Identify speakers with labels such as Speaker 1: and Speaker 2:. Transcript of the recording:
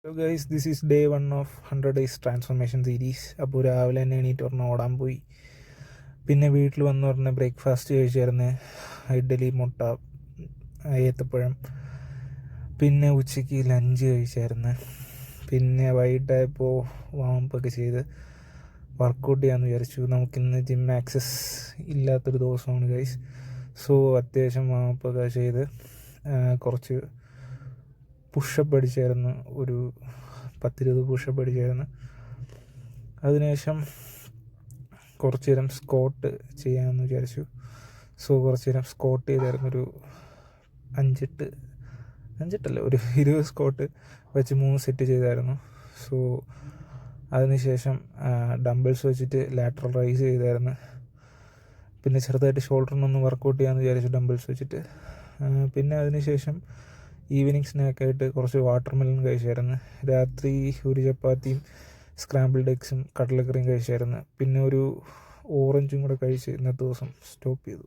Speaker 1: Hello guys, this is day 1 of 100 days transformation series. അപ്പോൾ രാവിലെ തന്നെ എണീറ്റ് പറഞ്ഞ് ഓടാൻ പോയി. പിന്നെ വീട്ടിൽ വന്ന് പറഞ്ഞ് ബ്രേക്ക്ഫാസ്റ്റ് കഴിച്ചായിരുന്നു. ഇഡ്ഡലി, മുട്ട, ഏത്തപ്പഴം. പിന്നെ ഉച്ചയ്ക്ക് ലഞ്ച് കഴിച്ചായിരുന്നു. പിന്നെ വൈകിട്ടായപ്പോൾ വാമപ്പൊക്കെ ചെയ്ത് വർക്കൗട്ട് ചെയ്യാമെന്ന് വിചാരിച്ചു. നമുക്കിന്ന് ജിം ആക്സസ് ഇല്ലാത്തൊരു ദിവസമാണ് ഗൈസ്. സോ അത്യാവശ്യം വാമപ്പൊക്കെ ചെയ്ത് കുറച്ച് പുഷപ്പ് അടിച്ചായിരുന്നു. ഒരു 10-20 പുഷപ്പ് അടിച്ചായിരുന്നു. അതിനുശേഷം കുറച്ച് നേരം സ്ക്വാട്ട് ചെയ്യാമെന്ന് വിചാരിച്ചു. സോ കുറച്ച് നേരം സ്ക്വാട്ട് ചെയ്തായിരുന്നു. ഒരു 5-8 ഒരു 20 സ്ക്വാട്ട് വെച്ച് 3 സെറ്റ് ചെയ്തായിരുന്നു. സോ അതിനുശേഷം ഡംബിൾസ് വെച്ചിട്ട് ലാറ്ററൽ റൈസ് ചെയ്തായിരുന്നു. പിന്നെ ചെറുതായിട്ട് ഷോൾഡറിനൊന്ന് വർക്കൗട്ട് ചെയ്യാമെന്ന് വിചാരിച്ചു ഡംബിൾസ് വെച്ചിട്ട്. പിന്നെ അതിനുശേഷം ഈവനിങ് സ്നാക്കായിട്ട് കുറച്ച് വാട്ടർ മെലൺ കഴിച്ചായിരുന്നു. രാത്രി ഒരു ചപ്പാത്തിയും സ്ക്രാമ്പിൾഡ് എഗ്സും കടലക്കറിയും കഴിച്ചായിരുന്നു. പിന്നെ ഒരു ഓറഞ്ചും കൂടെ കഴിച്ച് ഇന്നത്തെ ദിവസം സ്റ്റോപ്പ് ചെയ്തു.